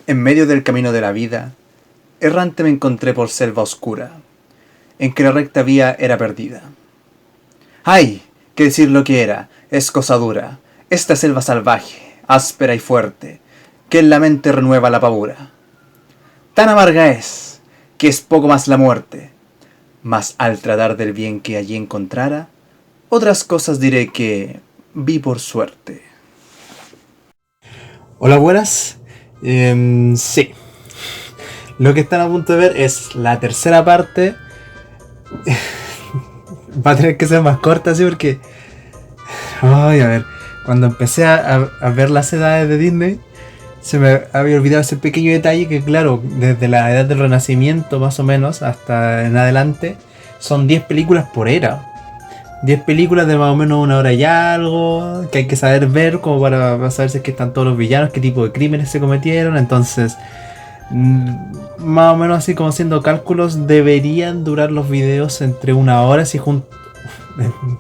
En medio del camino de la vida, errante me encontré por selva oscura, en que la recta vía era perdida. ¡Ay! ¿Qué decir lo que era? Es cosa dura, esta selva salvaje, áspera y fuerte, que en la mente renueva la pavura. Tan amarga es, que es poco más la muerte, mas al tratar del bien que allí encontrara, otras cosas diré que vi por suerte. Hola, buenas. Sí, lo que están a punto de ver es la tercera parte. Va a tener que ser más corta, así porque... Ay, a ver, cuando empecé a ver las edades de Disney, se me había olvidado ese pequeño detalle que, claro, desde la edad del Renacimiento más o menos hasta en adelante, son 10 películas por era. 10 películas de más o menos una hora y algo, que hay que saber ver como para saber si es que están todos los villanos, qué tipo de crímenes se cometieron. Entonces, más o menos así como haciendo cálculos, deberían durar los videos entre una hora, si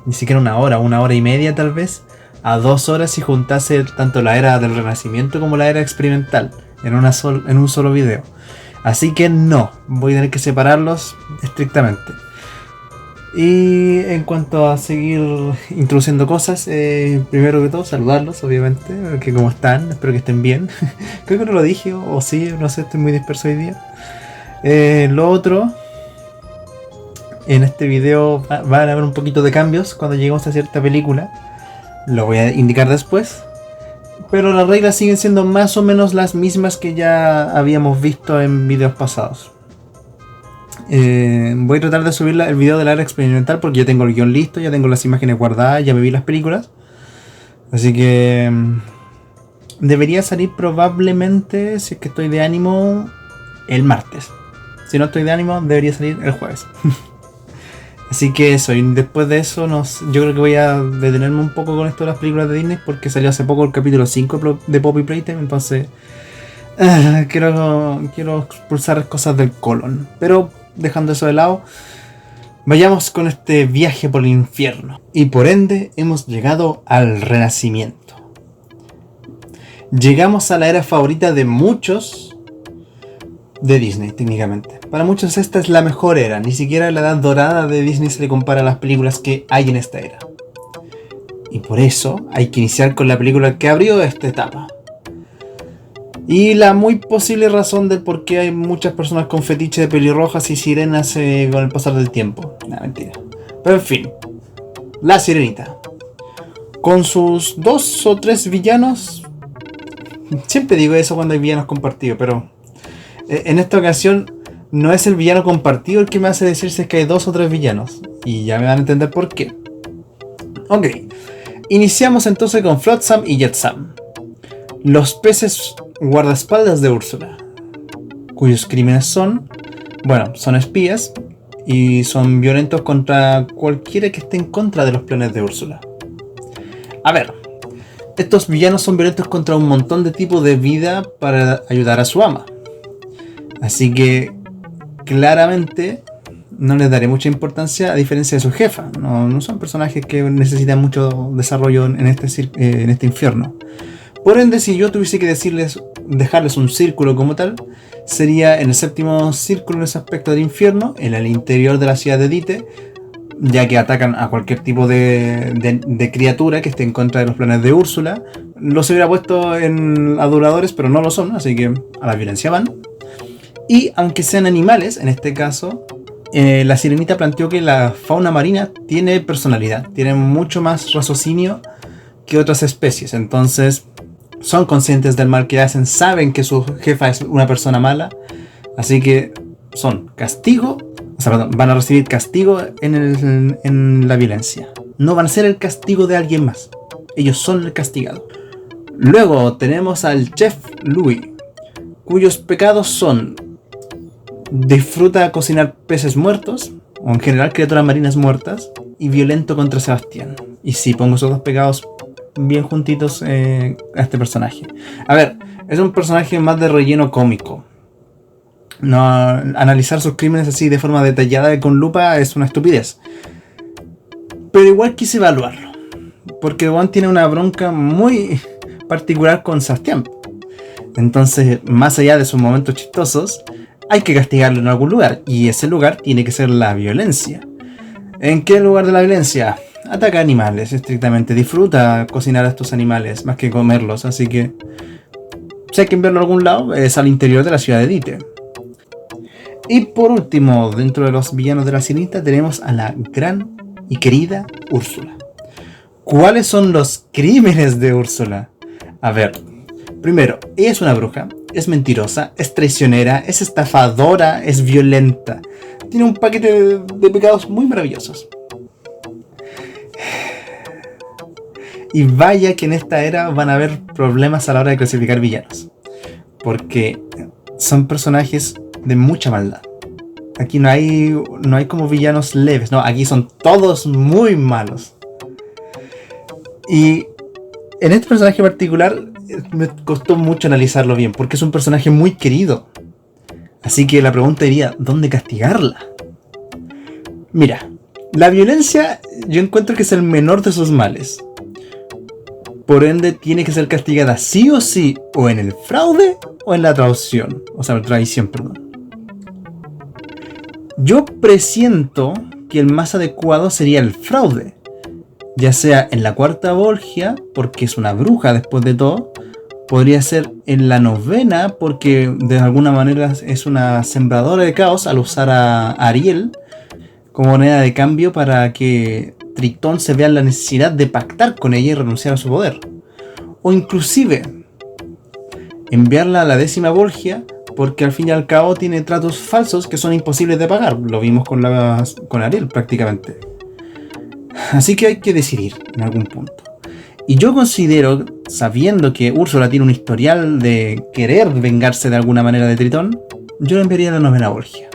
ni siquiera una hora y media tal vez, a 2 horas si juntase tanto la era del Renacimiento como la era experimental en un solo video. Así que no, voy a tener que separarlos estrictamente. Y en cuanto a seguir introduciendo cosas, primero que todo saludarlos, obviamente, que como están, espero que estén bien. Creo que no lo dije, o sí, no sé, estoy muy disperso hoy día. Lo otro, en este video van a haber un poquito de cambios cuando lleguemos a cierta película. Lo voy a indicar después. Pero las reglas siguen siendo más o menos las mismas que ya habíamos visto en videos pasados. Voy a tratar de subir el video del área experimental porque ya tengo el guión listo, ya tengo las imágenes guardadas, ya me vi las películas. Así que debería salir probablemente, si es que estoy de ánimo, el martes. Si no estoy de ánimo, debería salir el jueves. Así que eso, y después de eso yo creo que voy a detenerme un poco con esto de las películas de Disney porque salió hace poco el capítulo 5 de Poppy Playtime, entonces quiero expulsar cosas del colon. Pero dejando eso de lado, vayamos con este viaje por el infierno. Y por ende hemos llegado al Renacimiento. Llegamos a la era favorita de muchos de Disney, técnicamente. Para muchos esta es la mejor era, ni siquiera la edad dorada de Disney se le compara a las películas que hay en esta era. Y por eso hay que iniciar con la película que abrió esta etapa. Y la muy posible razón del por qué hay muchas personas con fetiche de pelirrojas y sirenas con el pasar del tiempo. Nah, mentira. Pero en fin. La Sirenita. Con sus 2 o 3 villanos. Siempre digo eso cuando hay villanos compartidos, pero en esta ocasión no es el villano compartido el que me hace decir si es que hay 2 o 3 villanos. Y ya me van a entender por qué. Ok. Iniciamos entonces con Flotsam y Jetsam. Los peces guardaespaldas de Úrsula, cuyos crímenes son espías y son violentos contra cualquiera que esté en contra de los planes de Úrsula. A ver, estos villanos son violentos contra un montón de tipos de vida para ayudar a su ama. Así que claramente no les daré mucha importancia a diferencia de su jefa. No son personajes que necesitan mucho desarrollo en este infierno. Por ende, si yo tuviese que dejarles un círculo como tal, sería en el 7º círculo en ese aspecto del infierno, en el interior de la ciudad de Dite, ya que atacan a cualquier tipo de criatura que esté en contra de los planes de Úrsula. Los hubiera puesto en aduladores, pero no lo son, así que a la violencia van. Y aunque sean animales, en este caso, la Sirenita planteó que la fauna marina tiene personalidad, tiene mucho más raciocinio que otras especies, entonces son conscientes del mal que hacen, saben que su jefa es una persona mala, así que van a recibir castigo en la violencia. No van a ser el castigo de alguien más, ellos son el castigado. Luego tenemos al chef Louis, cuyos pecados son: disfruta cocinar peces muertos, o en general criaturas marinas muertas, y violento contra Sebastián. Y sí, pongo esos 2 pecados bien juntitos a este personaje. A ver, es un personaje más de relleno cómico. No, analizar sus crímenes así de forma detallada y con lupa es una estupidez. Pero igual quise evaluarlo, porque Juan tiene una bronca muy particular con Sebastián. Entonces, más allá de sus momentos chistosos, hay que castigarlo en algún lugar. Y ese lugar tiene que ser la violencia. ¿En qué lugar de la violencia? Ataca animales, estrictamente. Disfruta cocinar a estos animales más que comerlos. Así que, si hay que enviarlo a algún lado, es al interior de la ciudad de Dite. Y por último, dentro de los villanos de la Sirenita, tenemos a la gran y querida Úrsula. ¿Cuáles son los crímenes de Úrsula? A ver, primero, ella es una bruja, es mentirosa, es traicionera, es estafadora, es violenta. Tiene un paquete de pecados muy maravillosos. Y vaya que en esta era van a haber problemas a la hora de clasificar villanos. Porque son personajes de mucha maldad. Aquí no hay como villanos leves, no, aquí son todos muy malos. Y en este personaje particular me costó mucho analizarlo bien, porque es un personaje muy querido. Así que la pregunta iría, ¿dónde castigarla? Mira, la violencia yo encuentro que es el menor de sus males. Por ende, tiene que ser castigada sí o sí, o en el fraude o en la traición. O sea, traición, perdón. Yo presiento que el más adecuado sería el fraude. Ya sea en la cuarta Borgia, porque es una bruja después de todo. Podría ser en la novena, porque de alguna manera es una sembradora de caos al usar a Ariel como moneda de cambio para que Tritón se vea la necesidad de pactar con ella y renunciar a su poder. O inclusive enviarla a la décima Borgia, porque al fin y al cabo tiene tratos falsos que son imposibles de pagar. Lo vimos con Ariel prácticamente. Así que hay que decidir en algún punto. Y yo considero, sabiendo que Úrsula tiene un historial de querer vengarse de alguna manera de Tritón, yo la enviaría a la novena Borgia.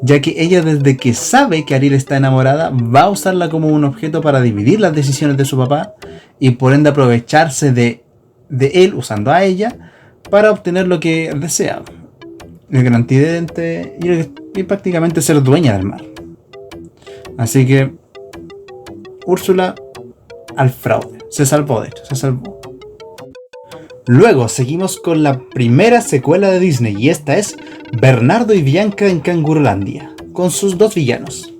Ya que ella, desde que sabe que Ariel está enamorada, va a usarla como un objeto para dividir las decisiones de su papá y por ende aprovecharse de él usando a ella para obtener lo que desea, el gran tridente y prácticamente ser dueña del mar. Así que Úrsula al fraude, se salvó de hecho, se salvó. Luego seguimos con la primera secuela de Disney y esta es Bernardo y Bianca en Cangurolandia, con sus dos villanos.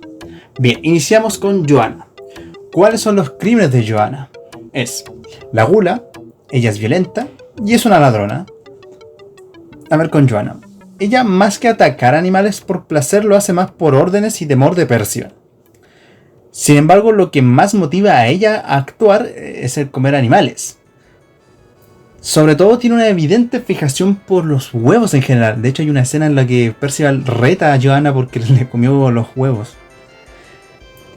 Bien, iniciamos con Johanna. ¿Cuáles son los crímenes de Johanna? Es la gula, ella es violenta y es una ladrona. A ver con Johanna. Ella, más que atacar animales por placer, lo hace más por órdenes y temor de Percival. Sin embargo, lo que más motiva a ella a actuar es el comer animales. Sobre todo tiene una evidente fijación por los huevos en general. De hecho hay una escena en la que Percival reta a Johanna porque le comió los huevos.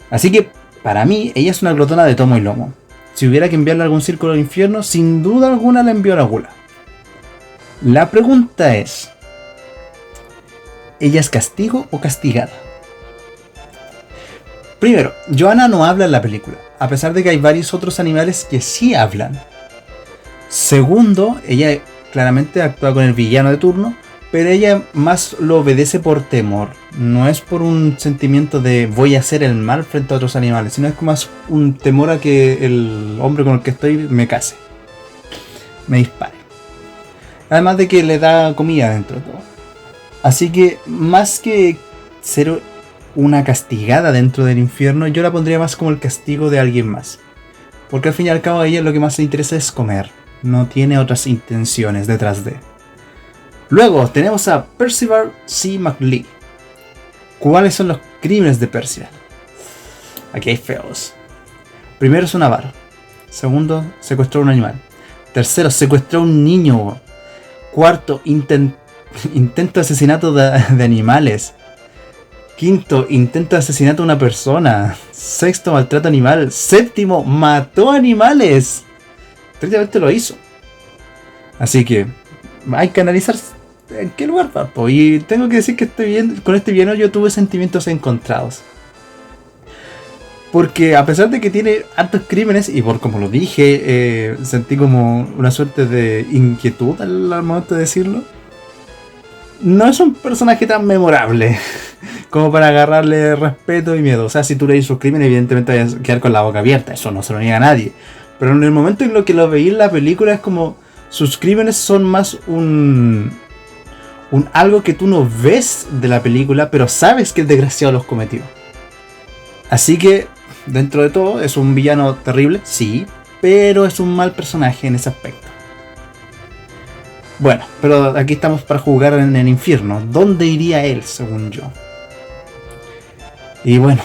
Así que para mí ella es una glotona de tomo y lomo. Si hubiera que enviarla a algún círculo del infierno, sin duda alguna la envió a la gula. La pregunta es, ¿ella es castigo o castigada? Primero, Johanna no habla en la película, a pesar de que hay varios otros animales que sí hablan. Segundo, ella claramente actúa con el villano de turno, pero ella más lo obedece por temor. No es por un sentimiento de voy a hacer el mal frente a otros animales, sino es más un temor a que el hombre con el que estoy me case, me dispare. Además de que le da comida dentro de todo. Así que más que ser una castigada dentro del infierno, yo la pondría más como el castigo de alguien más. Porque al fin y al cabo a ella lo que más le interesa es comer. No tiene otras intenciones detrás de. Luego tenemos a Percival C. McLean. ¿Cuáles son los crímenes de Percival? Aquí hay feos. Primero es un avaro. Segundo, secuestró a un animal. Tercero, secuestró a un niño. Cuarto, intento de asesinato de animales. Quinto, intento de asesinato a una persona. Sexto, maltrato animal. Séptimo, mató animales. Prácticamente lo hizo. Así que hay que analizar en qué lugar va. Y tengo que decir que con este villano yo tuve sentimientos encontrados. Porque a pesar de que tiene hartos crímenes, y por como lo dije, sentí como una suerte de inquietud al momento de decirlo. No es un personaje tan memorable como para agarrarle respeto y miedo. O sea, si tú lees sus crímenes, evidentemente vas a quedar con la boca abierta. Eso no se lo niega a nadie. Pero en el momento en lo que lo veí en la película es como sus crímenes son más un algo que tú no ves de la película, pero sabes que el desgraciado los cometió. Así que, dentro de todo, es un villano terrible, sí, pero es un mal personaje en ese aspecto. Bueno, pero aquí estamos para jugar en el infierno. ¿Dónde iría él, según yo? Y bueno,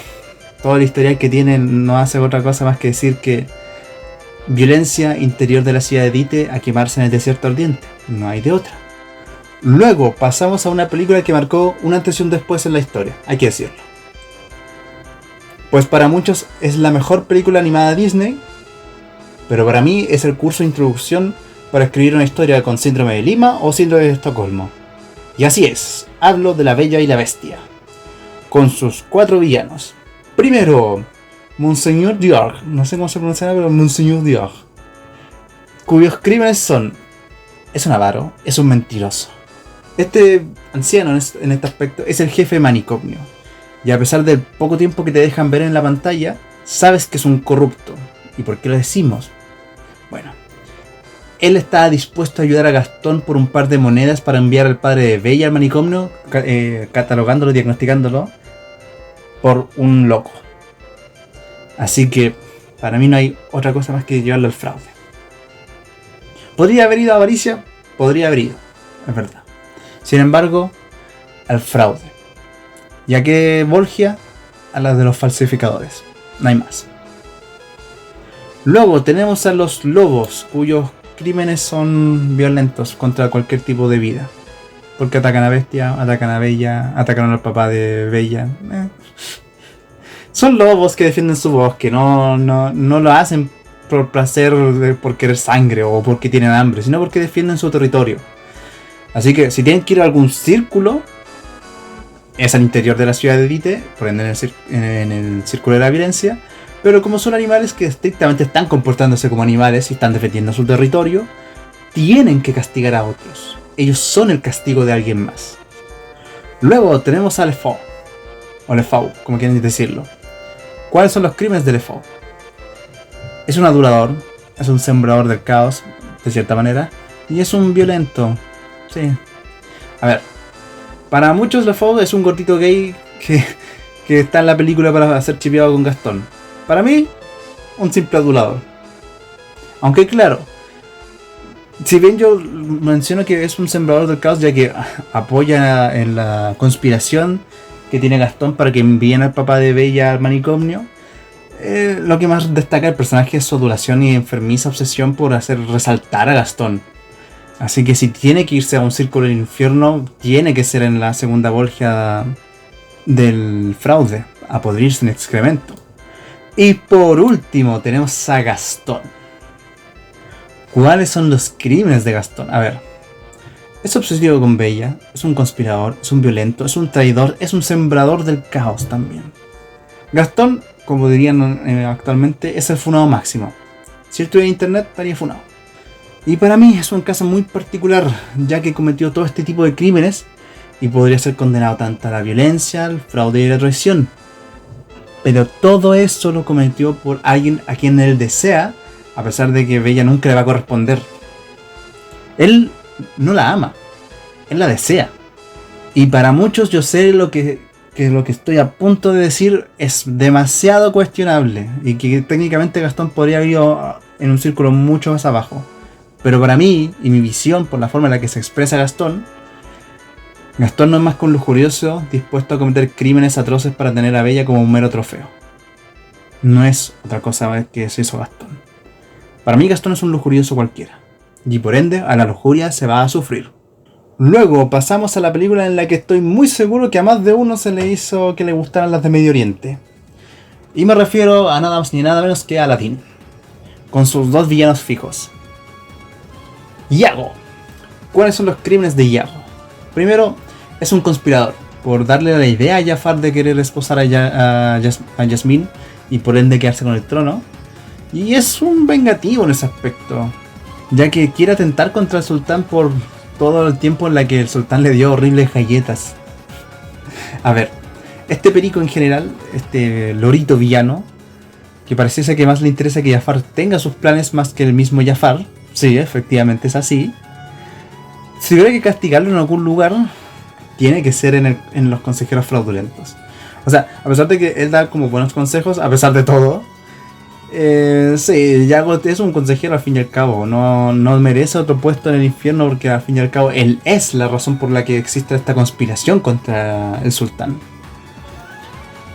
todo el historial que tiene no hace otra cosa más que decir que violencia interior de la ciudad de Dite a quemarse en el desierto ardiente. No hay de otra. Luego pasamos a una película que marcó un antes y un después en la historia, hay que decirlo. Pues para muchos es la mejor película animada de Disney, pero para mí es el curso de introducción para escribir una historia con síndrome de Lima o síndrome de Estocolmo. Y así es, hablo de La Bella y la Bestia, con sus 4 villanos. Primero, Monseigneur Dior, no sé cómo se pronuncia, pero Monseigneur Dior, cuyos crímenes son: es un avaro, es un mentiroso. Este anciano en este aspecto es el jefe de manicomio, y a pesar del poco tiempo que te dejan ver en la pantalla, sabes que es un corrupto. ¿Y por qué lo decimos? Bueno, él estaba dispuesto a ayudar a Gastón por un par de monedas para enviar al padre de Bella al manicomio, catalogándolo, diagnosticándolo por un loco. Así que para mí no hay otra cosa más que llevarlo al fraude. ¿Podría haber ido a avaricia? Podría haber ido, es verdad. Sin embargo, al fraude. Ya que Borgia a la de los falsificadores. No hay más. Luego tenemos a los lobos, cuyos crímenes son violentos contra cualquier tipo de vida. Porque atacan a Bestia, atacan a Bella, atacan al papá de Bella. Son lobos que defienden su bosque, no lo hacen por placer, por querer sangre o porque tienen hambre, sino porque defienden su territorio. Así que si tienen que ir a algún círculo, es al interior de la ciudad de Dite, por ende en el círculo de la violencia. Pero como son animales que estrictamente están comportándose como animales y están defendiendo su territorio, tienen que castigar a otros. Ellos son el castigo de alguien más. Luego tenemos a Le Faux, o Le Faux, como quieren decirlo. ¿Cuáles son los crímenes de Le Faux? Es un adulador, es un sembrador del caos, de cierta manera, y es un violento. Sí. A ver, para muchos Le Faux es un gordito gay que está en la película para ser chipeado con Gastón. Para mí, un simple adulador. Aunque claro, si bien yo menciono que es un sembrador del caos, ya que apoya en la conspiración que tiene Gastón para que envíen al papá de Bella al manicomio, lo que más destaca el personaje es su adulación y enfermiza obsesión por hacer resaltar a Gastón. Así que si tiene que irse a un círculo del infierno, tiene que ser en la segunda Borgia del fraude, a podrirse en excremento. Y por último tenemos a Gastón. ¿Cuáles son los crímenes de Gastón? A ver, es obsesivo con Bella, es un conspirador, es un violento, es un traidor, es un sembrador del caos también. Gastón, como dirían actualmente, es el funado máximo. Si estuviera en internet, estaría funado. Y para mí es un caso muy particular, ya que cometió todo este tipo de crímenes y podría ser condenado tanto a la violencia, al fraude y a la traición. Pero todo eso lo cometió por alguien a quien él desea, a pesar de que Bella nunca le va a corresponder. Él no la ama, él la desea. Y para muchos yo sé que lo que estoy a punto de decir es demasiado cuestionable y que técnicamente Gastón podría haber ido en un círculo mucho más abajo. Pero para mí, y mi visión por la forma en la que se expresa Gastón no es más que un lujurioso dispuesto a cometer crímenes atroces para tener a Bella como un mero trofeo. No es otra cosa que es eso Gastón. Para mí Gastón es un lujurioso cualquiera, y por ende a la lujuria se va a sufrir. Luego pasamos a la película en la que estoy muy seguro que a más de uno se le hizo que le gustaran las de Medio Oriente. Y me refiero a nada más ni nada menos que a Aladdin, con sus 2 villanos fijos. Iago. ¿Cuáles son los crímenes de Iago? Primero, es un conspirador, por darle la idea a Jafar de querer esposar a Jasmine y por ende quedarse con el trono. Y es un vengativo en ese aspecto, ya que quiere atentar contra el sultán por todo el tiempo en la que el sultán le dio horribles galletas. A ver, este perico en general, este lorito villano, que pareciese que más le interesa que Jafar tenga sus planes más que el mismo Jafar, Sí, efectivamente es así. Si hubiera que castigarlo en algún lugar, tiene que ser en los consejeros fraudulentos. O sea, a pesar de que él da como buenos consejos, a pesar de todo, sí, Yago es un consejero al fin y al cabo. No merece otro puesto en el infierno porque al fin y al cabo él es la razón por la que existe esta conspiración contra el sultán.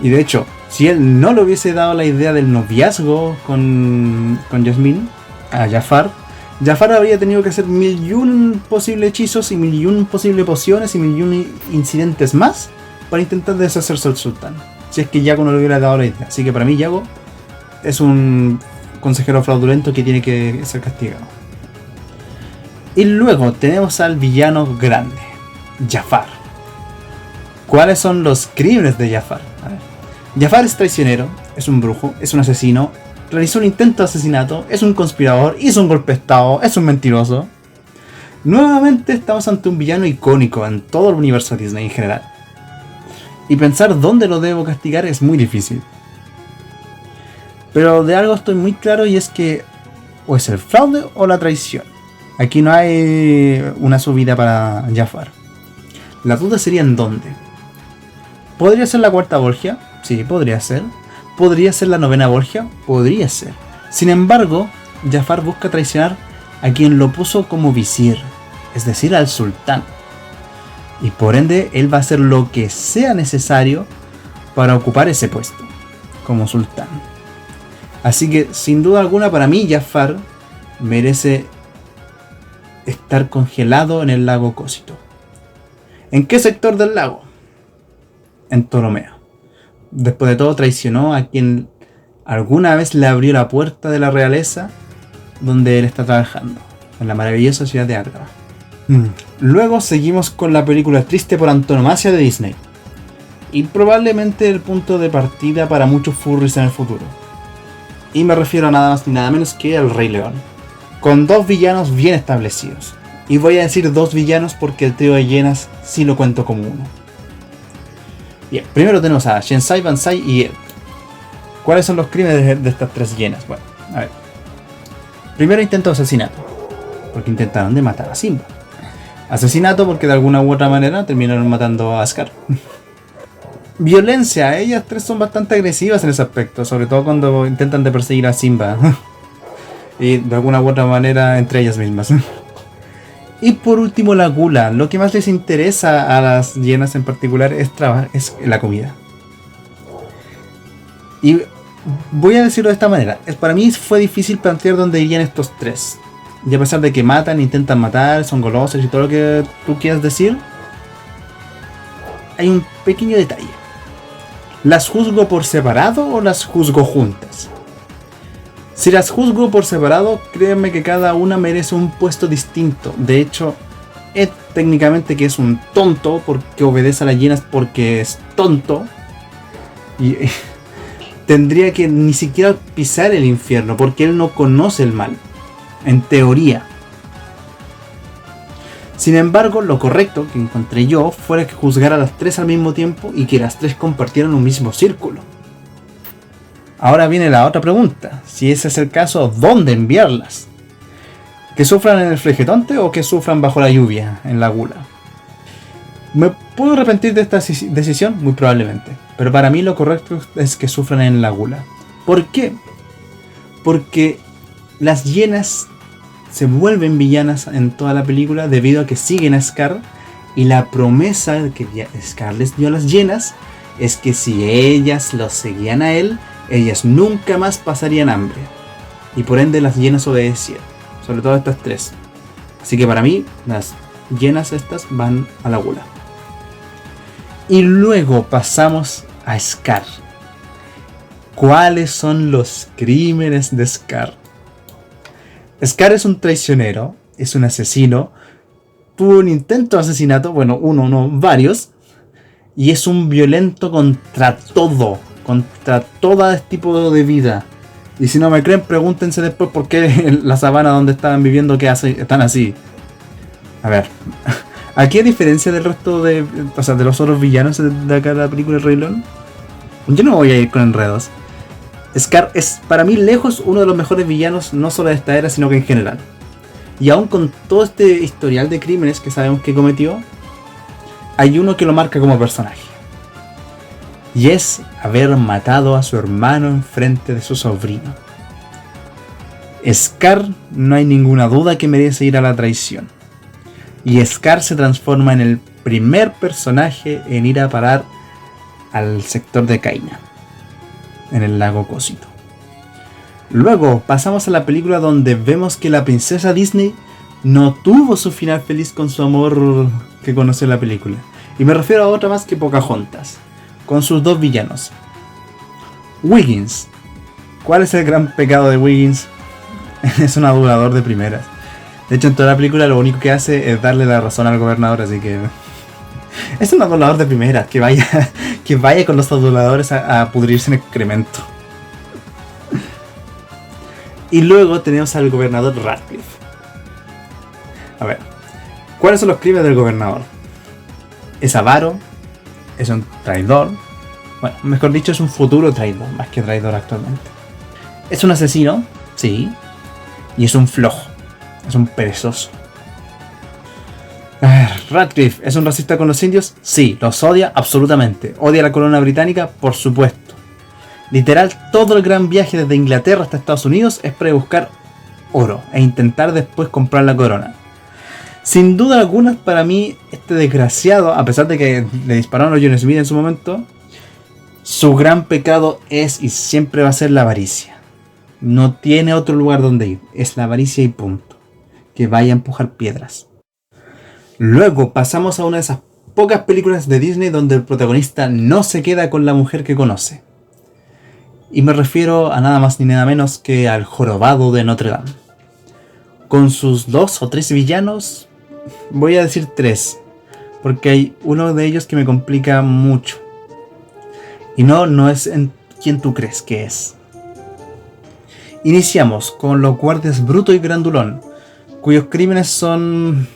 Y de hecho, si él no le hubiese dado la idea del noviazgo con Yasmín a Jafar habría tenido que hacer 1001 posibles hechizos y 1001 posibles pociones y 1001 incidentes más para intentar deshacerse del sultán. Si es que Yago no le hubiera dado la idea. Así que para mí Yago es un consejero fraudulento que tiene que ser castigado. Y luego tenemos al villano grande, Jafar. ¿Cuáles son los crímenes de Jafar? A ver. Jafar es traicionero, es un brujo, es un asesino, realizó un intento de asesinato, es un conspirador, hizo un golpe de estado, es un mentiroso. Nuevamente estamos ante un villano icónico en todo el universo Disney en general. Y pensar dónde lo debo castigar es muy difícil. Pero de algo estoy muy claro y es que o es el fraude o la traición. Aquí no hay una subida para Jafar. La duda sería en dónde. ¿Podría ser la cuarta Borgia? Sí, podría ser. ¿Podría ser la novena Borgia? Podría ser. Sin embargo, Jafar busca traicionar a quien lo puso como visir, es decir, al sultán. Y por ende, él va a hacer lo que sea necesario para ocupar ese puesto, como sultán. Así que, sin duda alguna, para mí, Jafar merece estar congelado en el lago Cósito. ¿En qué sector del lago? En Ptolomeo. Después de todo, traicionó a quien alguna vez le abrió la puerta de la realeza donde él está trabajando, en la maravillosa ciudad de Argaba. Luego seguimos con la película triste por antonomasia de Disney. Y probablemente el punto de partida para muchos furries en el futuro. Y me refiero a nada más ni nada menos que al Rey León. Con dos villanos bien establecidos. Y voy a decir dos villanos porque el trío de hienas sí lo cuento como uno. Bien, primero tenemos a Shensai, Bansai y Ed. ¿Cuáles son los crímenes de estas tres hienas? Bueno, a ver. Primero intento de asesinato. Porque intentaron de matar a Simba. Asesinato porque de alguna u otra manera terminaron matando a Scar. Violencia, ellas tres son bastante agresivas en ese aspecto, sobre todo cuando intentan de perseguir a Simba. Y de alguna u otra manera entre ellas mismas. Y por último la gula. Lo que más les interesa a las hienas en particular es la comida. Y voy a decirlo de esta manera. Para mí fue difícil plantear dónde irían estos tres. Y a pesar de que matan, intentan matar, son golosos y todo lo que tú quieras decir, hay un pequeño detalle. ¿Las juzgo por separado o las juzgo juntas? Si las juzgo por separado, créanme que cada una merece un puesto distinto. De hecho, Ed técnicamente que es un tonto porque obedece a las hienas porque es tonto. Y tendría que ni siquiera pisar el infierno porque él no conoce el mal. En teoría. Sin embargo, lo correcto que encontré yo fuera que juzgara a las tres al mismo tiempo y que las tres compartieran un mismo círculo. Ahora viene la otra pregunta. Si ese es el caso, ¿dónde enviarlas? ¿Que sufran en el Flegetonte o que sufran bajo la lluvia en la gula? ¿Me puedo arrepentir de esta decisión? Muy probablemente. Pero para mí lo correcto es que sufran en la gula. ¿Por qué? Porque las hienas se vuelven villanas en toda la película debido a que siguen a Scar y la promesa que Scar les dio a las hienas es que si ellas los seguían a él, ellas nunca más pasarían hambre y por ende las hienas obedecían, sobre todo estas tres. Así que para mí las hienas estas van a la gula. Y luego pasamos a Scar. ¿Cuáles son los crímenes de Scar? Scar es un traicionero, es un asesino, tuvo un intento de asesinato, bueno, uno, no, varios, y es un violento contra todo este tipo de vida. Y si no me creen, pregúntense después por qué en la sabana donde estaban viviendo están así. A ver, aquí a diferencia del resto de los otros villanos de acá de la película Rey León, yo no voy a ir con enredos. Scar es para mí lejos uno de los mejores villanos, no solo de esta era, sino que en general. Y aún con todo este historial de crímenes que sabemos que cometió, hay uno que lo marca como personaje. Y es haber matado a su hermano en frente de su sobrino. Scar, no hay ninguna duda que merece ir a la traición. Y Scar se transforma en el primer personaje en ir a parar al sector de Kaina, en el lago Cosito. Luego pasamos a la película donde vemos que la princesa Disney no tuvo su final feliz con su amor que conoció en la película. Y me refiero a otra más que Pocahontas, con sus dos villanos. Wiggins. ¿Cuál es el gran pecado de Wiggins? Es un adulador de primeras. De hecho, en toda la película lo único que hace es darle la razón al gobernador, así que... Es un adulador de primeras, que vaya con los aduladores a pudrirse en excremento. Y luego tenemos al gobernador Radcliffe. A ver, ¿cuáles son los crímenes del gobernador? Es avaro, es un traidor. Bueno, mejor dicho, es un futuro traidor, más que traidor actualmente. Es un asesino, sí. Y es un flojo, es un perezoso. A ver, Radcliffe, ¿es un racista con los indios? Sí, los odia absolutamente. ¿Odia a la corona británica? Por supuesto. Literal, todo el gran viaje desde Inglaterra hasta Estados Unidos es para buscar oro e intentar después comprar la corona. Sin duda alguna, para mí, este desgraciado, a pesar de que le dispararon a John Smith en su momento, su gran pecado es y siempre va a ser la avaricia. No tiene otro lugar donde ir, es la avaricia y punto. Que vaya a empujar piedras. Luego pasamos a una de esas pocas películas de Disney donde el protagonista no se queda con la mujer que conoce. Y me refiero a nada más ni nada menos que al jorobado de Notre Dame. Con sus 2 o 3 villanos, voy a decir 3, porque hay uno de ellos que me complica mucho. Y no es en quien tú crees que es. Iniciamos con los guardias Bruto y Grandulón, cuyos crímenes son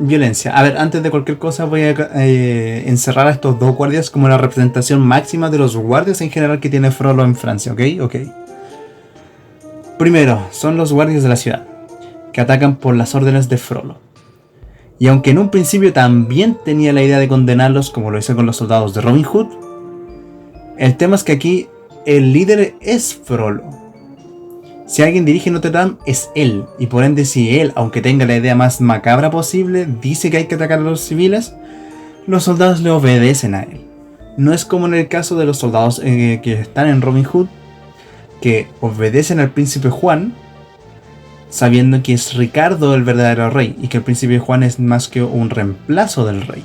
violencia. A ver, antes de cualquier cosa voy a encerrar a estos 2 guardias como la representación máxima de los guardias en general que tiene Frollo en Francia, ¿ok? Primero, son los guardias de la ciudad, que atacan por las órdenes de Frollo. Y aunque en un principio también tenía la idea de condenarlos como lo hice con los soldados de Robin Hood, el tema es que aquí el líder es Frollo. Si alguien dirige Notre Dame es él, y por ende si él, aunque tenga la idea más macabra posible, dice que hay que atacar a los civiles, los soldados le obedecen a él. No es como en el caso de los soldados que están en Robin Hood, que obedecen al príncipe Juan, sabiendo que es Ricardo el verdadero rey, y que el príncipe Juan es más que un reemplazo del rey.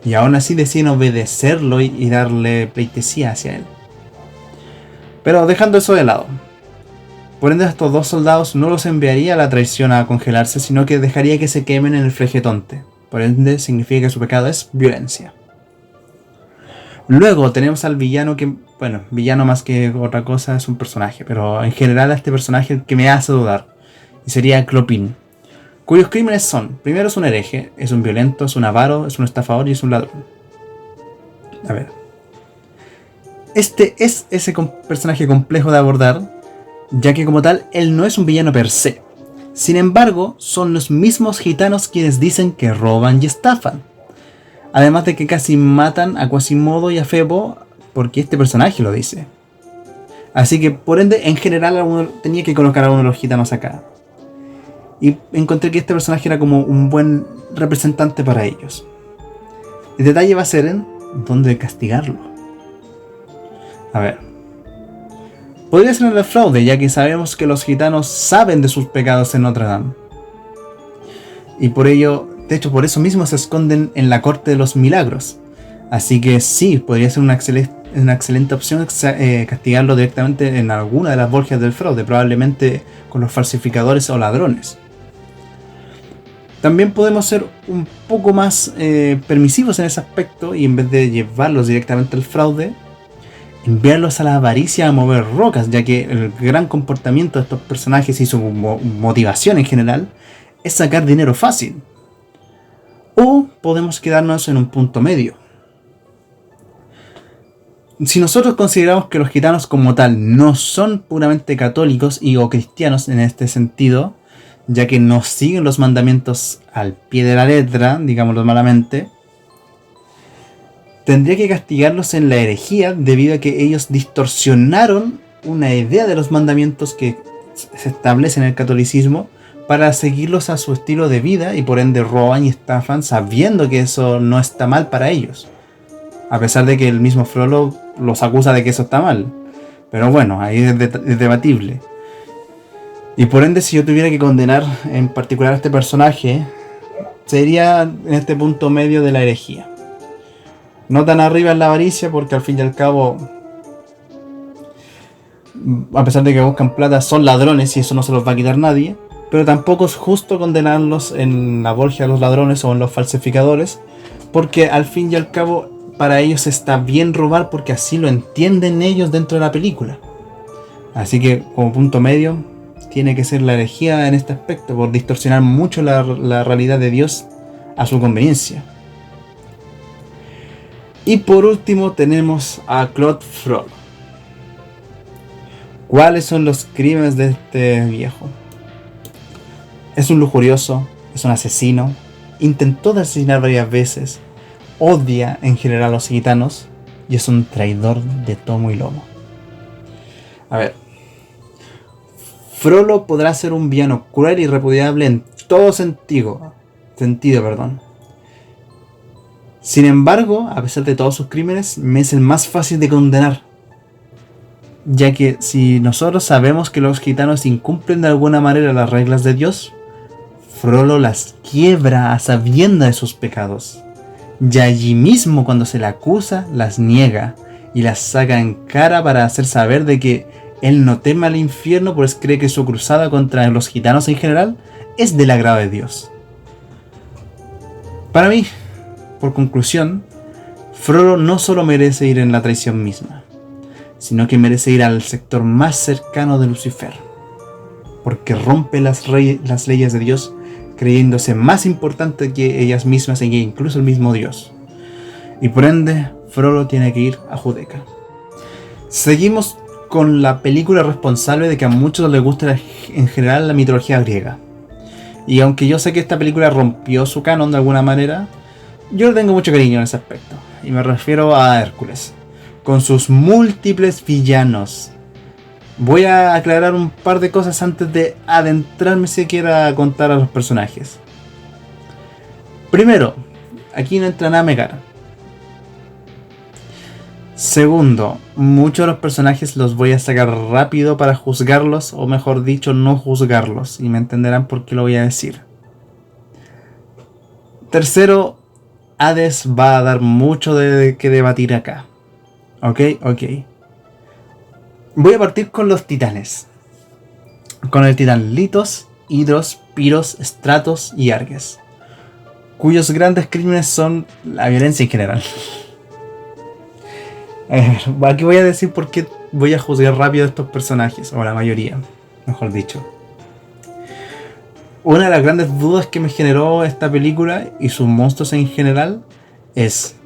Y aún así deciden obedecerlo y darle pleitesía hacia él. Pero dejando eso de lado, por ende, a estos 2 soldados no los enviaría a la traición a congelarse, sino que dejaría que se quemen en el flegetonte. Por ende, significa que su pecado es violencia. Luego tenemos al villano que, bueno, villano más que otra cosa es un personaje, pero en general a este personaje el que me hace dudar, y sería Clopin, cuyos crímenes son: primero es un hereje, es un violento, es un avaro, es un estafador y es un ladrón. A ver. Este es ese personaje complejo de abordar, ya que como tal, él no es un villano per se. Sin embargo, son los mismos gitanos quienes dicen que roban y estafan. Además de que casi matan a Quasimodo y a Febo, porque este personaje lo dice. Así que, por ende, en general tenía que colocar a uno de los gitanos acá. Y encontré que este personaje era como un buen representante para ellos. El detalle va a ser en dónde castigarlo. A ver. Podría ser en el fraude, ya que sabemos que los gitanos saben de sus pecados en Notre Dame. Y por ello, de hecho por eso mismo se esconden en la corte de los milagros. Así que sí, podría ser una excelente opción castigarlo directamente en alguna de las borgias del fraude, probablemente con los falsificadores o ladrones. También podemos ser un poco más permisivos en ese aspecto y en vez de llevarlos directamente al fraude, enviarlos a la avaricia a mover rocas, ya que el gran comportamiento de estos personajes y su motivación en general es sacar dinero fácil. O podemos quedarnos en un punto medio. Si nosotros consideramos que los gitanos como tal no son puramente católicos y o cristianos en este sentido, ya que no siguen los mandamientos al pie de la letra, digámoslo malamente, tendría que castigarlos en la herejía debido a que ellos distorsionaron una idea de los mandamientos que se establecen en el catolicismo para seguirlos a su estilo de vida y por ende roban y estafan sabiendo que eso no está mal para ellos. A pesar de que el mismo Frollo los acusa de que eso está mal. Pero bueno, ahí es debatible. Y por ende, si yo tuviera que condenar en particular a este personaje, sería en este punto medio de la herejía. No tan arriba en la avaricia, porque al fin y al cabo, a pesar de que buscan plata, son ladrones y eso no se los va a quitar nadie. Pero tampoco es justo condenarlos en la bolsa de los ladrones o en los falsificadores, porque al fin y al cabo para ellos está bien robar porque así lo entienden ellos dentro de la película. Así que como punto medio tiene que ser la herejía en este aspecto, por distorsionar mucho la realidad de Dios a su conveniencia. Y por último tenemos a Claude Frollo. ¿Cuáles son los crímenes de este viejo? Es un lujurioso, es un asesino, intentó asesinar varias veces, odia en general a los gitanos y es un traidor de tomo y lomo. A ver, Frollo podrá ser un villano cruel y repudiable en todo sentido. Sin embargo, a pesar de todos sus crímenes, me es el más fácil de condenar. Ya que si nosotros sabemos que los gitanos incumplen de alguna manera las reglas de Dios, Frollo las quiebra a sabiendas de sus pecados. Y allí mismo cuando se le acusa, las niega y las saca en cara para hacer saber de que él no teme al infierno, pues cree que su cruzada contra los gitanos en general es del agrado de Dios. Para mí, por conclusión, Frollo no solo merece ir en la traición misma, sino que merece ir al sector más cercano de Lucifer, porque rompe las leyes de Dios creyéndose más importante que ellas mismas e incluso el mismo Dios. Y por ende, Frollo tiene que ir a Judeca. Seguimos con la película responsable de que a muchos les gusta en general la mitología griega. Y aunque yo sé que esta película rompió su canon de alguna manera, yo le tengo mucho cariño en ese aspecto. Y me refiero a Hércules, con sus múltiples villanos. Voy a aclarar un par de cosas antes de adentrarme siquiera a contar a los personajes. Primero, aquí no entra nada Megara. Segundo, muchos de los personajes los voy a sacar rápido para juzgarlos, o mejor dicho, no juzgarlos, y me entenderán por qué lo voy a decir. Tercero, Hades va a dar mucho de que debatir acá. Ok. Voy a partir con los titanes. Con el titán Litos, Hidros, Piros, Stratos y Arges, cuyos grandes crímenes son la violencia en general. Aquí voy a decir por qué voy a juzgar rápido a estos personajes, o la mayoría, mejor dicho. Una de las grandes dudas que me generó esta película y sus monstruos en general es: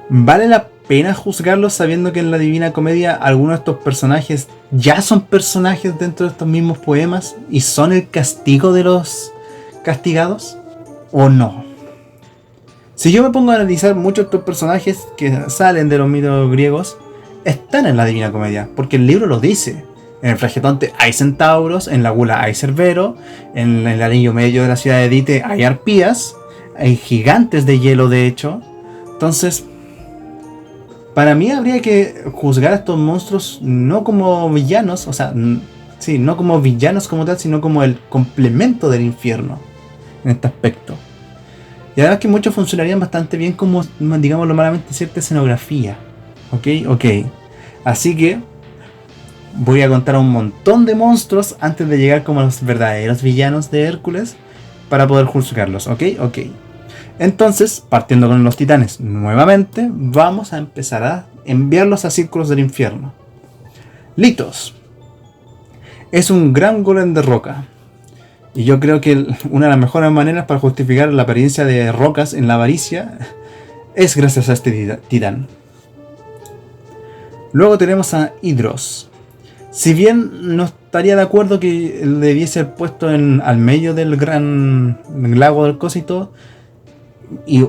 ¿vale la pena juzgarlos sabiendo que en la Divina Comedia algunos de estos personajes ya son personajes dentro de estos mismos poemas y son el castigo de los castigados? ¿O no? Si yo me pongo a analizar, muchos de estos personajes que salen de los mitos griegos están en la Divina Comedia, porque el libro lo dice. En el Flageotonte hay centauros, en la Gula hay Cerbero, en el anillo medio de la ciudad de Dite hay arpías, hay gigantes de hielo de hecho. Entonces, para mí habría que juzgar a estos monstruos no como villanos, o sea, sí, no como villanos como tal, sino como el complemento del infierno en este aspecto. Y además que muchos funcionarían bastante bien como, digámoslo malamente, cierta escenografía. Ok. Así que voy a contar un montón de monstruos antes de llegar como a los verdaderos villanos de Hércules para poder juzgarlos. Ok. Entonces, partiendo con los titanes nuevamente, vamos a empezar a enviarlos a círculos del infierno. Litos es un gran golem de roca. Y yo creo que una de las mejores maneras para justificar la apariencia de rocas en la avaricia es gracias a este titán. Luego tenemos a Hidros, Si bien no estaría de acuerdo que le debiese el puesto al medio del gran lago del Cósito,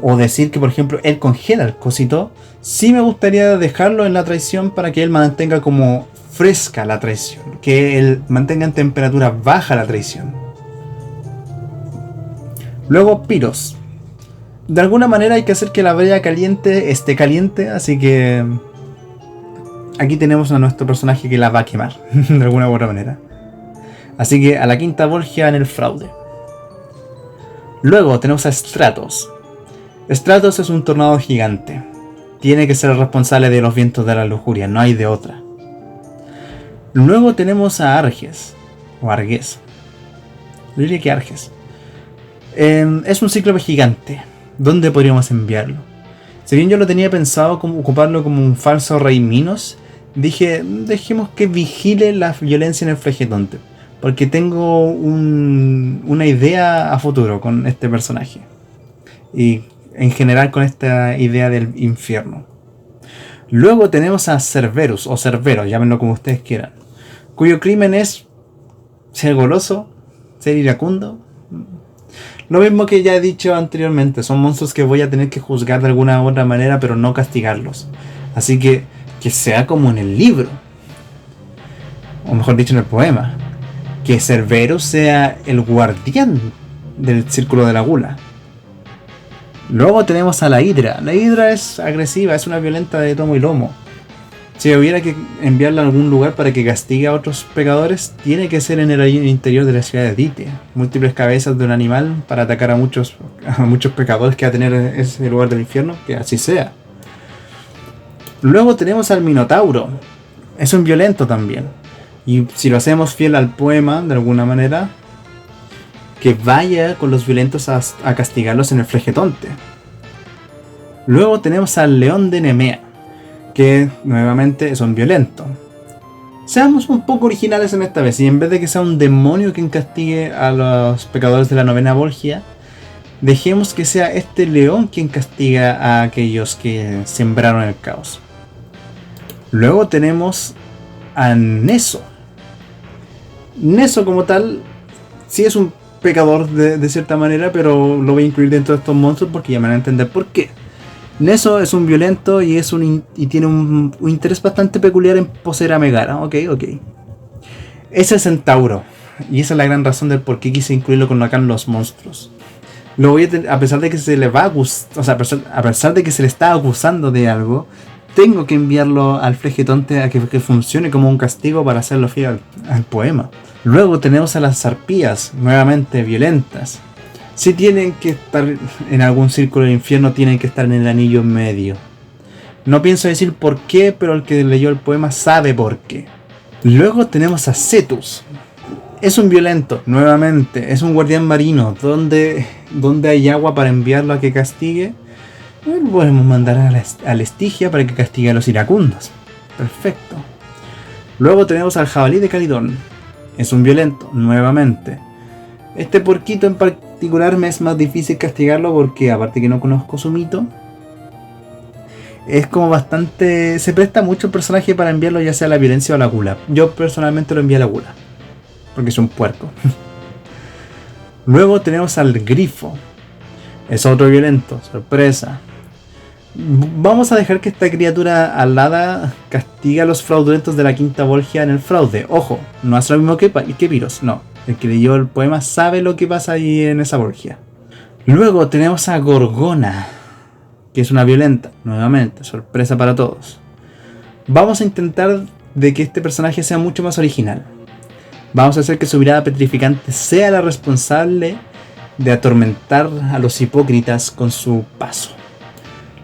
o decir que por ejemplo él congela el Cósito, sí me gustaría dejarlo en la traición para que él mantenga como fresca la traición, que él mantenga en temperatura baja la traición. Luego Pyros. De alguna manera hay que hacer que la brea caliente esté caliente, así que aquí tenemos a nuestro personaje que la va a quemar, de alguna u otra manera. Así que a la quinta Volgia en el fraude. Luego tenemos a Stratos. Stratos es un tornado gigante. Tiene que ser el responsable de los vientos de la lujuria, no hay de otra. Luego tenemos a Arges, o Arges. Yo diría que Arges. Es un cíclope gigante. ¿Dónde podríamos enviarlo? Si bien yo lo tenía pensado como ocuparlo como un falso rey Minos, dije, dejemos que vigile la violencia en el Flegetonte, porque tengo una idea a futuro con este personaje. Y en general con esta idea del infierno. Luego tenemos a Cerberus, o Cerbero, llámenlo como ustedes quieran, cuyo crimen es ser goloso, ser iracundo. Lo mismo que ya he dicho anteriormente, son monstruos que voy a tener que juzgar de alguna u otra manera, pero no castigarlos. Así que sea como en el libro, o mejor dicho en el poema, que Cerberus sea el guardián del círculo de la gula. Luego tenemos a la Hidra. La Hidra es agresiva, es una violenta de tomo y lomo. Si hubiera que enviarla a algún lugar para que castigue a otros pecadores, tiene que ser en el interior de la ciudad de Dite. Múltiples cabezas de un animal para atacar a muchos pecadores que va a tener ese lugar del infierno, que así sea. Luego tenemos al Minotauro. Es un violento también. Y si lo hacemos fiel al poema, de alguna manera, que vaya con los violentos a castigarlos en el Flegetonte. Luego tenemos al León de Nemea, que nuevamente es un violento. Seamos un poco originales en esta vez, y en vez de que sea un demonio quien castigue a los pecadores de la novena Volgia, dejemos que sea este león quien castiga a aquellos que sembraron el caos. Luego tenemos a Neso. Neso como tal sí es un pecador de cierta manera, pero lo voy a incluir dentro de estos monstruos porque ya me van a entender por qué. Neso es un violento y tiene un interés bastante peculiar en poseer a Megara. Ok. Ese es Centauro, y esa es la gran razón del por qué quise incluirlo con acá en los monstruos. Lo voy a pesar de que se le va a gustar, o sea, a pesar de que se le está acusando de algo, tengo que enviarlo al Flegetonte a que funcione como un castigo para hacerlo fiel al poema. Luego tenemos a las arpías, nuevamente violentas. Si tienen que estar en algún círculo del infierno, tienen que estar en el anillo medio. No pienso decir por qué, pero el que leyó el poema sabe por qué. Luego tenemos a Cetus. Es un violento, nuevamente, es un guardián marino. Donde hay agua para enviarlo a que castigue, podemos mandar a la Estigia para que castigue a los iracundos. Perfecto. Luego tenemos al jabalí de Calidón. Es un violento, nuevamente. Este porquito en particular me es más difícil castigarlo porque, aparte que no conozco su mito, es como bastante... se presta mucho el personaje para enviarlo ya sea a la violencia o a la gula. Yo personalmente lo envié a la gula, porque es un puerco. Luego tenemos al grifo. Es otro violento, sorpresa. Vamos a dejar que esta criatura alada castigue a los fraudulentos de la quinta Volgia en el fraude. Ojo, no hace lo mismo que Pyros, no. El que leyó el poema sabe lo que pasa ahí en esa Volgia. Luego tenemos a Gorgona, que es una violenta, nuevamente, sorpresa para todos. Vamos a intentar de que este personaje sea mucho más original. Vamos a hacer que su mirada petrificante sea la responsable de atormentar a los hipócritas con su paso.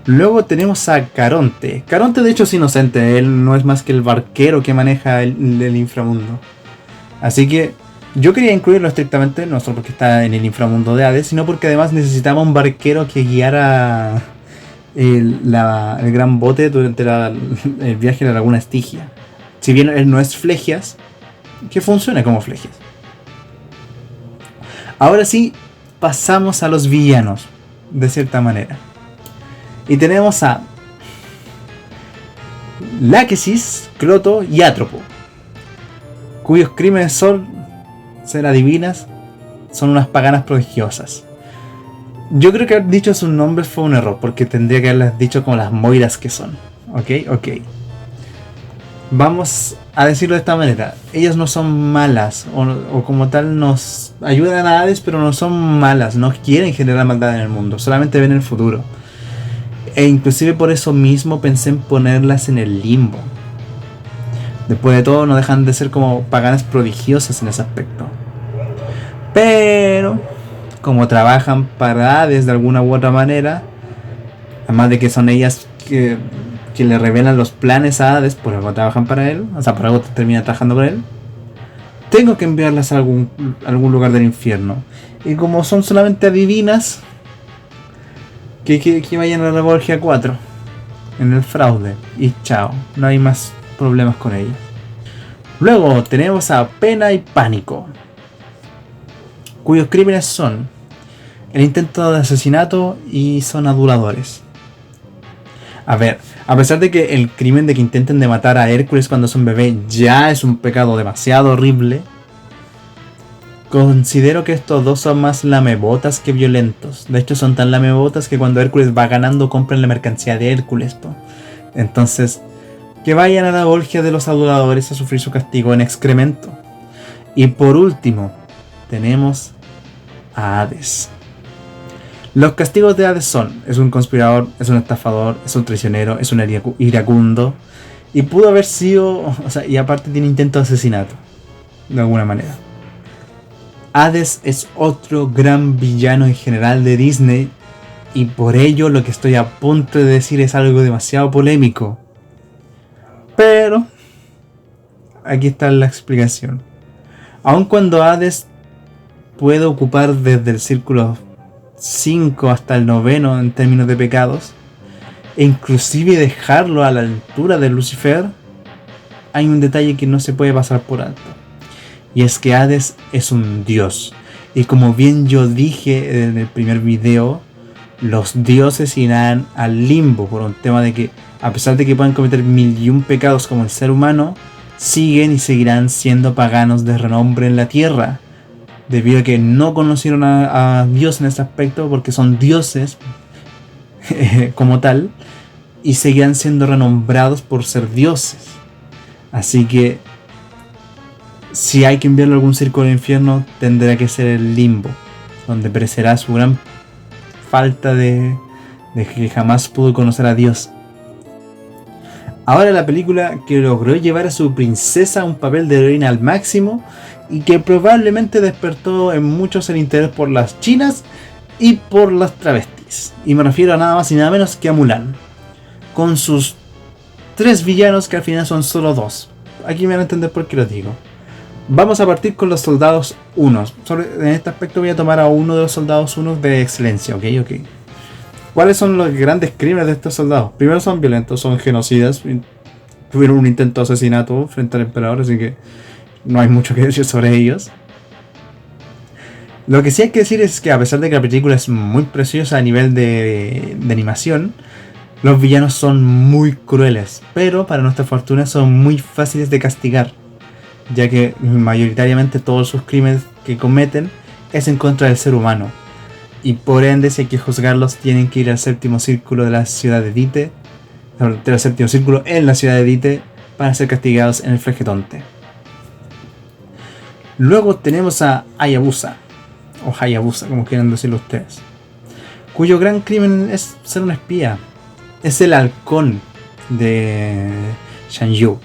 Luego tenemos a Caronte. Caronte de hecho es inocente, él no es más que el barquero que maneja el inframundo. Así que yo quería incluirlo estrictamente, no solo porque está en el inframundo de Hades, sino porque además necesitaba un barquero que guiara el gran bote durante el viaje a la laguna Estigia. Si bien él no es Flegias, que funcione como Flegias. Ahora sí, pasamos a los villanos, de cierta manera. Y tenemos a Láquesis, Cloto y Átropo. cuyos crímenes son ser adivinas, son unas paganas prodigiosas. Yo creo que haber dicho sus nombres fue un error, porque tendría que haberles dicho como las moiras que son. Ok. Vamos a decirlo de esta manera. Ellas no son malas, o como tal nos ayudan a Hades, pero no son malas, no quieren generar maldad en el mundo, solamente ven el futuro. E inclusive por eso mismo pensé en ponerlas en el limbo. Después de todo no dejan de ser como paganas prodigiosas en ese aspecto. Pero como trabajan para Hades de alguna u otra manera, además de que son ellas que le revelan los planes a Hades, por algo trabajan para él, o sea, por algo termina trabajando con él, tengo que enviarlas a algún lugar del infierno. Y como son solamente adivinas, que vayan a la Borgia 4 en el fraude y chao, no hay más problemas con ellas. Luego tenemos a Pena y Pánico, cuyos crímenes son el intento de asesinato y son aduladores. A ver, a pesar de que el crimen de que intenten de matar a Hércules cuando es un bebé ya es un pecado demasiado horrible, considero que estos dos son más lamebotas que violentos. De hecho son tan lamebotas que cuando Hércules va ganando compran la mercancía de Hércules, po. Entonces, que vayan a la Borgia de los aduladores a sufrir su castigo en excremento. Y por último, tenemos a Hades. Los castigos de Hades son: es un conspirador, es un estafador, es un traicionero, es un iracundo. Y pudo haber sido, o sea, y aparte tiene intento de asesinato, de alguna manera. Hades es otro gran villano en general de Disney. Y por ello lo que estoy a punto de decir es algo demasiado polémico. Pero aquí está la explicación. Aun cuando Hades puede ocupar desde el círculo 5 hasta el 9 en términos de pecados, e inclusive dejarlo a la altura de Lucifer, hay un detalle que no se puede pasar por alto. Y es que Hades es un dios. Y como bien yo dije en el primer video, los dioses irán al limbo por un tema de que, a pesar de que puedan cometer 1001 pecados como el ser humano, siguen y seguirán siendo paganos de renombre en la tierra, debido a que no conocieron a Dios en este aspecto, porque son dioses como tal, y seguirán siendo renombrados por ser dioses. Así que si hay que enviarlo a algún círculo del infierno, tendrá que ser el limbo, donde perecerá su gran falta de que jamás pudo conocer a Dios. Ahora la película que logró llevar a su princesa a un papel de heroína al máximo, y que probablemente despertó en muchos el interés por las chinas y por las travestis. Y me refiero a nada más y nada menos que a Mulan, con sus 3 villanos que al final son solo 2. Aquí me van a entender por qué lo digo. Vamos a partir con los soldados 1. En este aspecto voy a tomar a uno de los soldados 1 de excelencia, ok. ¿Cuáles son los grandes crímenes de estos soldados? Primero, son violentos, son genocidas. Tuvieron un intento de asesinato frente al emperador, así que no hay mucho que decir sobre ellos. Lo que sí hay que decir es que, a pesar de que la película es muy preciosa a nivel de animación, los villanos son muy crueles, pero para nuestra fortuna son muy fáciles de castigar, ya que mayoritariamente todos sus crímenes que cometen es en contra del ser humano, y por ende, si hay que juzgarlos, tienen que ir al séptimo círculo de la ciudad de Dite, del séptimo círculo en la ciudad de Dite, para ser castigados en el Flegetonte. Luego tenemos a Hayabusa, o Hayabusa, como quieran decirlo ustedes, cuyo gran crimen es ser un espía. Es el halcón de Shan Yu.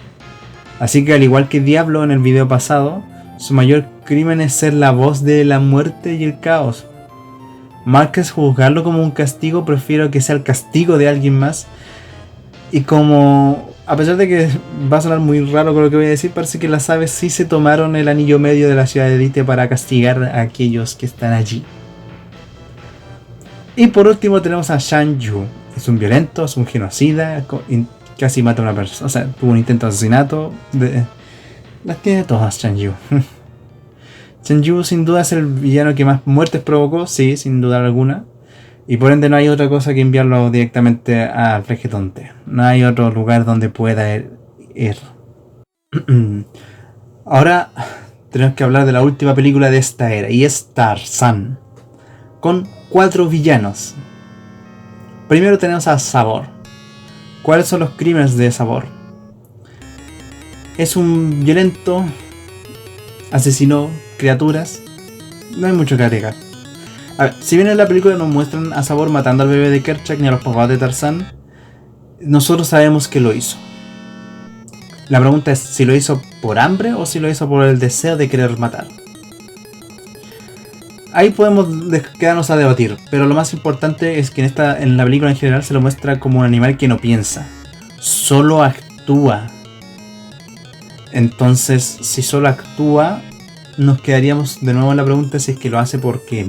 Así que, al igual que Diablo en el video pasado, su mayor crimen es ser la voz de la muerte y el caos. Más que juzgarlo como un castigo, prefiero que sea el castigo de alguien más. Y como, a pesar de que va a sonar muy raro con lo que voy a decir, parece que las aves sí se tomaron el anillo medio de la ciudad de Dite para castigar a aquellos que están allí. Y por último tenemos a Shan Yu. Es un violento, es un genocida, casi mata a una persona, o sea, tuvo un intento de asesinato. Las tiene todas Shan Yu. Shan Yu sin duda es el villano que más muertes provocó, sí, sin duda alguna. Y por ende no hay otra cosa que enviarlo directamente al Flegetonte. No hay otro lugar donde pueda ir. Ahora tenemos que hablar de la última película de esta era, y es Tarzán, con 4 villanos. Primero tenemos a Sabor. ¿Cuáles son los crímenes de Sabor? Es un violento, asesinó criaturas, no hay mucho que agregar. A ver, si bien en la película nos muestran a Sabor matando al bebé de Kerchak ni a los papás de Tarzán, nosotros sabemos que lo hizo. La pregunta es si lo hizo por hambre o si lo hizo por el deseo de querer matar. Ahí podemos quedarnos a debatir, pero lo más importante es que en la película en general se lo muestra como un animal que no piensa, solo actúa. Entonces, si solo actúa, nos quedaríamos de nuevo en la pregunta si es que lo hace porque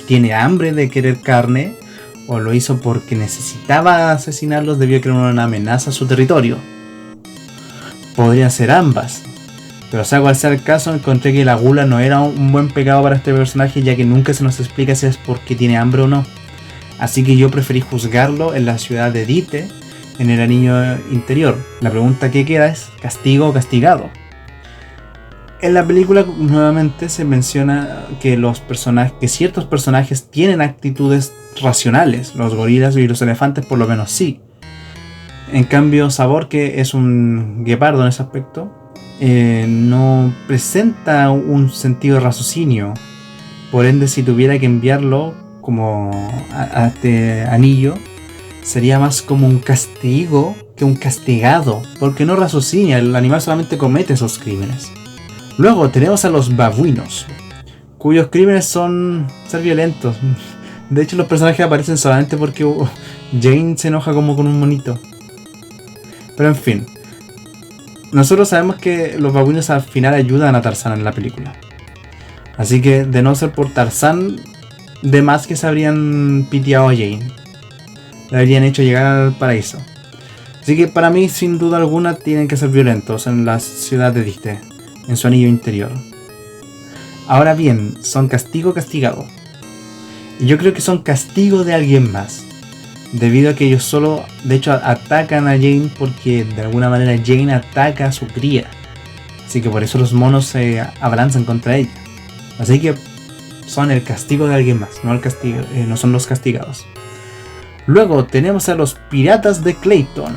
tiene hambre de querer carne, o lo hizo porque necesitaba asesinarlos debido a que era una amenaza a su territorio. Podrían ser ambas. Pero sea cual sea el caso, encontré que la gula no era un buen pecado para este personaje, ya que nunca se nos explica si es porque tiene hambre o no. Así que yo preferí juzgarlo en la ciudad de Dite, en el anillo interior. La pregunta que queda es ¿castigo o castigado? En la película nuevamente se menciona que ciertos personajes tienen actitudes racionales. Los gorilas y los elefantes por lo menos sí. En cambio Sabor, que es un guepardo en ese aspecto, no presenta un sentido de raciocinio. Por ende, si tuviera que enviarlo como a este anillo, sería más como un castigo que un castigado, porque no raciocina, el animal solamente comete esos crímenes. Luego tenemos a los babuinos, cuyos crímenes son ser violentos. De hecho, los personajes aparecen solamente porque Jane se enoja como con un monito. Pero en fin, nosotros sabemos que los babuinos al final ayudan a Tarzán en la película. Así que de no ser por Tarzán, de más que se habrían piteado a Jane. Le habrían hecho llegar al paraíso. Así que para mí, sin duda alguna, tienen que ser violentos en la ciudad de Dite, en su anillo interior. Ahora bien, ¿son castigo o castigado? Y yo creo que son castigo de alguien más. Debido a que ellos solo, de hecho, atacan a Jane porque de alguna manera Jane ataca a su cría. Así que por eso los monos se abalanzan contra ella. Así que son el castigo de alguien más, no son los castigados. Luego tenemos a los piratas de Clayton,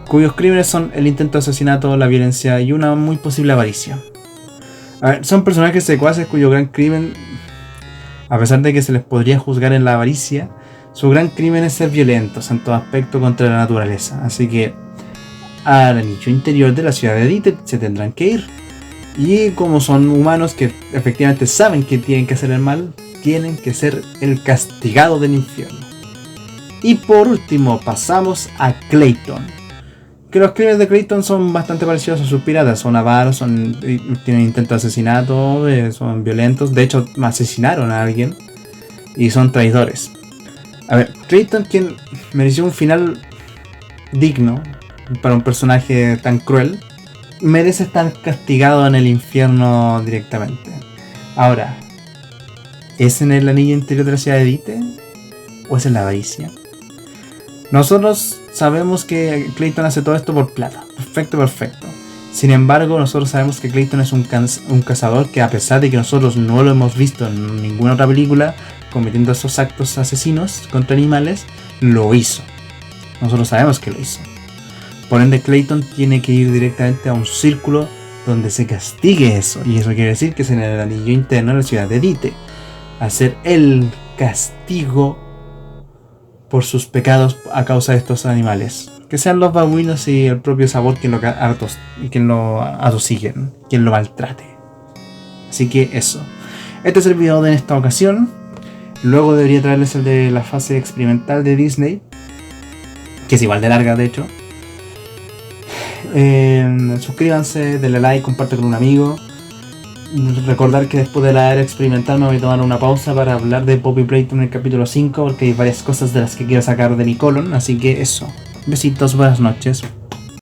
cuyos crímenes son el intento de asesinato, la violencia y una muy posible avaricia. A ver, son personajes secuaces cuyo gran crimen, a pesar de que se les podría juzgar en la avaricia, su gran crimen es ser violentos en todo aspecto contra la naturaleza. Así que al anillo interior de la ciudad de Dite se tendrán que ir. Y como son humanos que efectivamente saben que tienen que hacer el mal, tienen que ser el castigado del infierno. Y por último pasamos a Clayton. Que los crímenes de Clayton son bastante parecidos a sus piratas. Son avaros, tienen intento de asesinato, son violentos. De hecho asesinaron a alguien y son traidores. A ver, Clayton, quien mereció un final digno para un personaje tan cruel, merece estar castigado en el infierno directamente. Ahora, ¿es en el anillo interior de la ciudad de Dite? ¿O es en la avaricia? Nosotros sabemos que Clayton hace todo esto por plata. Perfecto. Sin embargo, nosotros sabemos que Clayton es un cazador que, a pesar de que nosotros no lo hemos visto en ninguna otra película cometiendo esos actos asesinos contra animales, lo hizo. Nosotros sabemos que lo hizo. Por ende, Clayton tiene que ir directamente a un círculo donde se castigue eso. Y eso quiere decir que es en el anillo interno de la ciudad de Dite. Hacer el castigo por sus pecados a causa de estos animales. Que sean los babuinos y el propio Sabor quien lo atosiguen, quien lo maltrate. Así que eso. Este es el video de esta ocasión. Luego debería traerles el de la fase experimental de Disney, que es igual de larga de hecho. Suscríbanse, denle like, comparte con un amigo. Recordar que después de la era experimental me voy a tomar una pausa para hablar de Poppy Playtime en el capítulo 5, porque hay varias cosas de las que quiero sacar de mi colon, así que eso. Besitos, buenas noches.